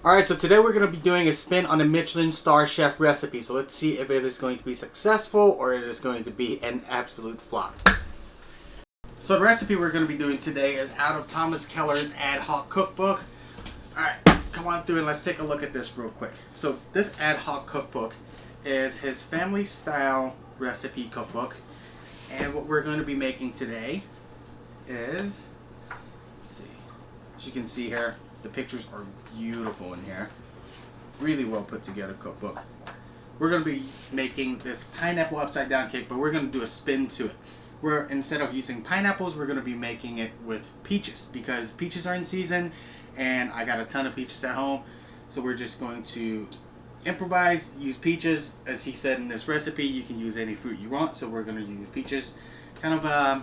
Alright, so today we're going to be doing a spin on a Michelin star chef recipe. So let's see if it is going to be successful or it is going to be an absolute flop. So the recipe we're going to be doing today is out of Thomas Keller's ad hoc cookbook. Alright, come on through and let's take a look at this real quick. So this ad hoc cookbook is his family style recipe cookbook. And what we're going to be making today is, let's see, as you can see here, the pictures are beautiful in here. Really well put together cookbook. We're going to be making this pineapple upside down cake, but we're going to do a spin to it. Where instead of using pineapples, we're going to be making it with peaches, because peaches are in season and I got a ton of peaches at home. So we're just going to improvise, use peaches. As he said in this recipe, you can use any fruit you want, so we're going to use peaches. Kind of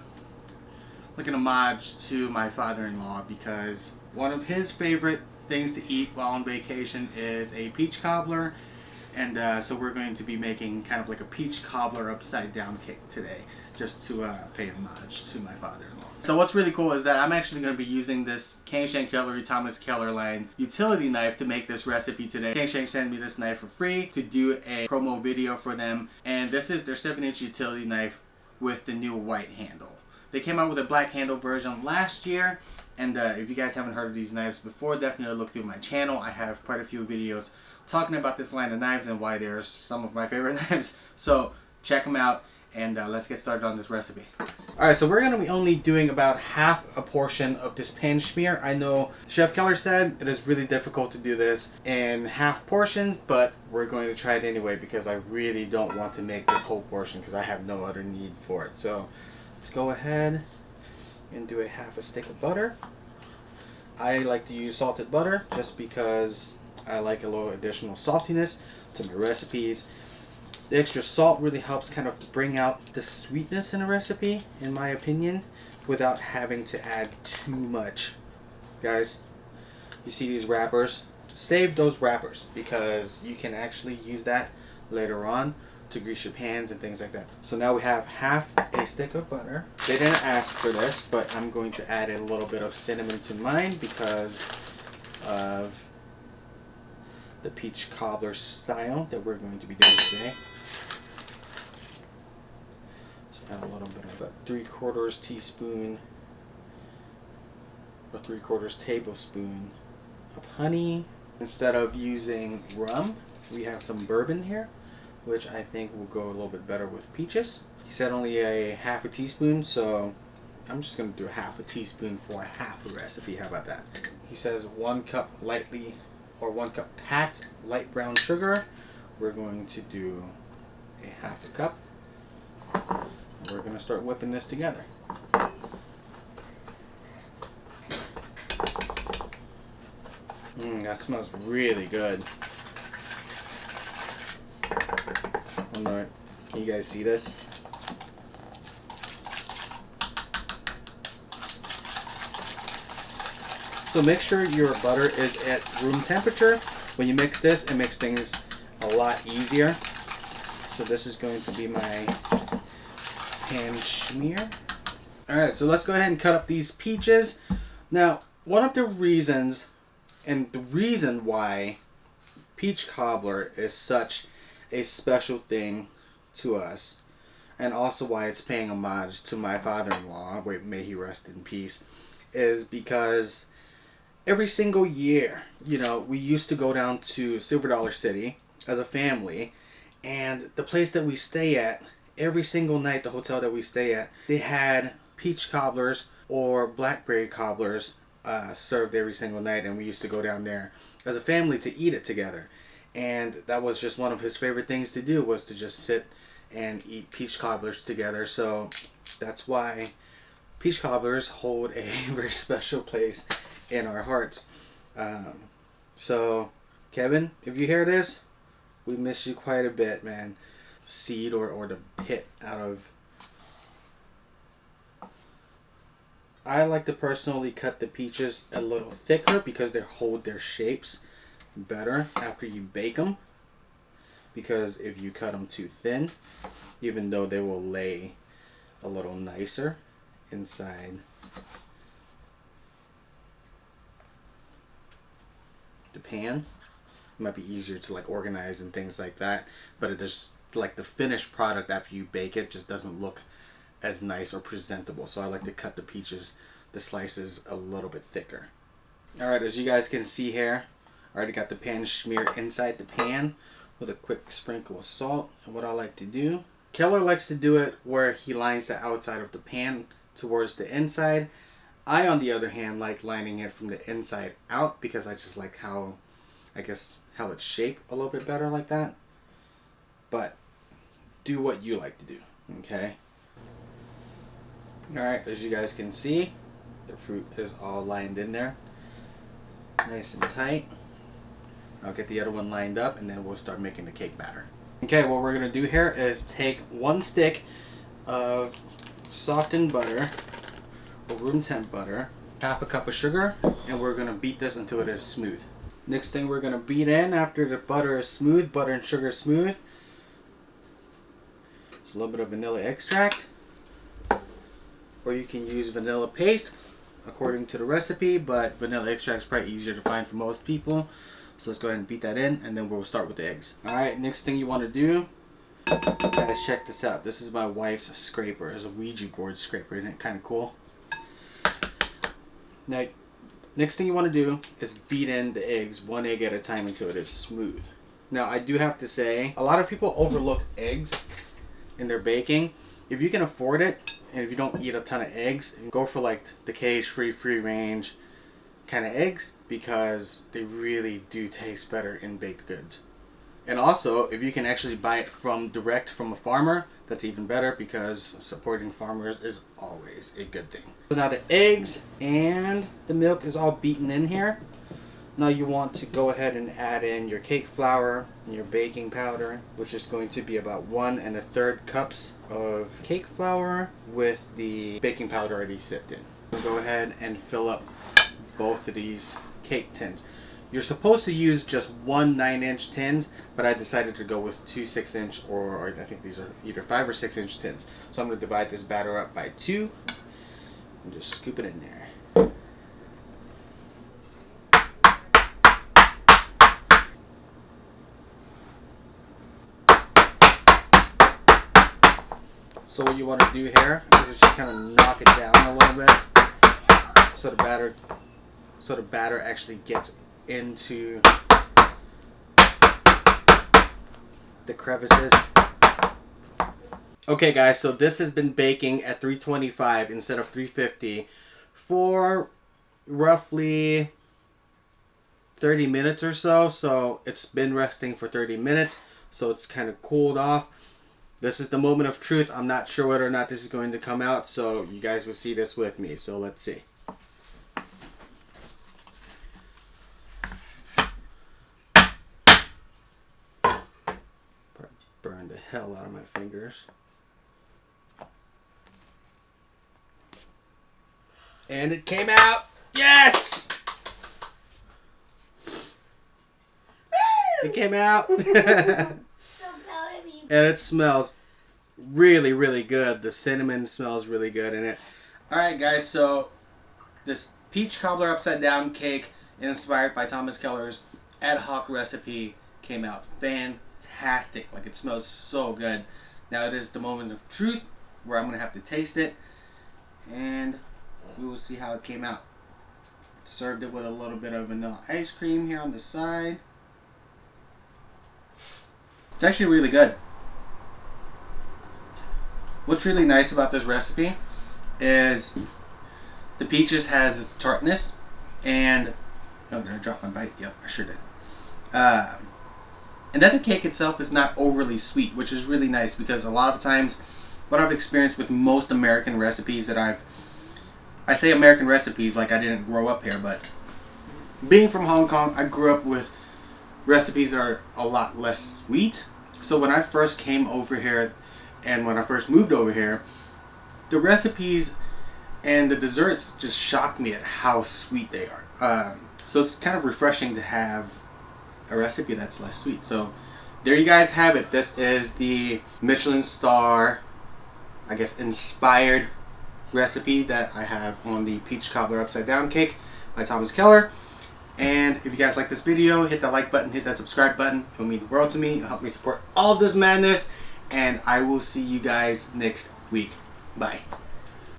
like an homage to my father-in-law, because one of his favorite things to eat while on vacation is a peach cobbler, and so we're going to be making kind of like a peach cobbler upside down cake today, just to pay homage to my father-in-law. So what's really cool is that I'm actually going to be using this Pan Schmear Thomas Keller line utility knife to make this recipe today. Pan Schmear sent me this knife for free to do a promo video for them, and this is their 7-inch utility knife with the new white handle. They came out with a black handle version last year, and if you guys haven't heard of these knives before, definitely look through my channel. I have quite a few videos talking about this line of knives and why they're some of my favorite knives. So check them out, and let's get started on this recipe. Alright, so we're going to be only doing about half a portion of this Pan Schmear. I know Chef Keller said it is really difficult to do this in half portions, but we're going to try it anyway because I really don't want to make this whole portion because I have no other need for it. So let's go ahead and do a half a stick of butter. I like to use salted butter just because I like a little additional saltiness to my recipes. The extra salt really helps kind of bring out the sweetness in a recipe, in my opinion, without having to add too much. Guys, you see these wrappers? Save those wrappers because you can actually use that later on to grease your pans and things like that. So now we have half a stick of butter. They didn't ask for this, but I'm going to add a little bit of cinnamon to mine because of the peach cobbler style that we're going to be doing today. So add a little bit of a 3/4 teaspoon or 3/4 tablespoon of honey. Instead of using rum, we have some bourbon here, which I think will go a little bit better with peaches. He said only a half a teaspoon, so I'm just going to do a half a teaspoon for half a recipe. How about that? He says 1 cup lightly, or 1 cup packed light brown sugar. We're going to do a half a cup. And we're going to start whipping this together. That smells really good. Alright, can you guys see this? So make sure your butter is at room temperature. When you mix this, it makes things a lot easier. So this is going to be my Pan Schmear. Alright, so let's go ahead and cut up these peaches. Now, one of the reasons, and the reason why peach cobbler is such a special thing to us, and also why it's paying homage to my father-in-law, may he rest in peace, is because every single year, you know, we used to go down to Silver Dollar City as a family, and the place that we stay at, every single night, the hotel that we stay at, they had peach cobblers or blackberry cobblers served every single night, and we used to go down there as a family to eat it together. And that was just one of his favorite things to do, was to just sit and eat peach cobblers together. So that's why peach cobblers hold a very special place in our hearts. So Kevin, if you hear this, we miss you quite a bit, man. Seed or the pit out of... I like to personally cut the peaches a little thicker because they hold their shapes better after you bake them, because if you cut them too thin, even though they will lay a little nicer inside the pan. It might be easier to like organize and things like that, but it just like the finished product after you bake it just doesn't look as nice or presentable. So I like to cut the peaches, the slices a little bit thicker. Alright, as you guys can see here, I already got the pan schmear inside the pan with a quick sprinkle of salt. And what I like to do, Keller likes to do it where he lines the outside of the pan towards the inside. I, on the other hand, like lining it from the inside out because I just like how, I guess, how it's shaped a little bit better like that. But do what you like to do, okay? Alright, as you guys can see, the fruit is all lined in there. Nice and tight. I'll get the other one lined up and then we'll start making the cake batter. Okay, what we're going to do here is take 1 stick of softened butter, or room temp butter, half a cup of sugar, and we're going to beat this until it is smooth. Next thing we're going to beat in after the butter is smooth, butter and sugar is smooth, it's a little bit of vanilla extract, or you can use vanilla paste according to the recipe, but vanilla extract is probably easier to find for most people. So let's go ahead and beat that in, and then we'll start with the eggs. Alright, next thing you want to do, guys, check this out. This is my wife's scraper. It's a Ouija board scraper. Isn't it kind of cool? Now, next thing you want to do is beat in the eggs 1 egg at a time until it is smooth. Now, I do have to say, a lot of people overlook eggs in their baking. If you can afford it, and if you don't eat a ton of eggs, go for like the cage-free, free-range kind of eggs, because they really do taste better in baked goods. And also, if you can actually buy it direct from a farmer, that's even better, because supporting farmers is always a good thing. So now the eggs and the milk is all beaten in here. Now you want to go ahead and add in your cake flour and your baking powder, which is going to be about 1 1/3 cups of cake flour with the baking powder already sifted. We'll go ahead and fill up both of these cake tins. You're supposed to use just 1 9-inch tins, but I decided to go with 2 6-inch, or I think these are either 5 or 6-inch tins. So I'm going to divide this batter up by 2 and just scoop it in there. So what you want to do here is just kind of knock it down a little bit, so the batter actually gets into the crevices. Okay guys, so this has been baking at 325 instead of 350 for roughly 30 minutes or so. So it's been resting for 30 minutes, so it's kind of cooled off. This is the moment of truth. I'm not sure whether or not this is going to come out, so you guys will see this with me. So let's see. Burn the hell out of my fingers. And it came out. Yes! It came out. And it smells really, really good. The cinnamon smells really good in it. Alright guys, so this peach cobbler upside down cake inspired by Thomas Keller's ad hoc recipe came out fantastic. Like, it smells so good. Now it is the moment of truth where I'm going to have to taste it, and we will see how it came out. Served it with a little bit of vanilla ice cream here on the side. It's actually really good. What's really nice about this recipe is the peaches has this tartness, and oh, did I drop my bite? Yep, I sure did. And then the cake itself is not overly sweet, which is really nice, because a lot of times what I've experienced with most American recipes that I say American recipes like I didn't grow up here, but being from Hong Kong, I grew up with recipes that are a lot less sweet. So when I first came over here, and when I first moved over here, the recipes and the desserts just shocked me at how sweet they are. So it's kind of refreshing to have a recipe that's less sweet. So there you guys have it. This is the Michelin star, I guess, inspired recipe that I have on the peach cobbler upside down cake by Thomas Keller. And if you guys like this video, hit that like button, hit that subscribe button. It'll mean the world to me. It'll help me support all of this madness. And I will see you guys next week. Bye.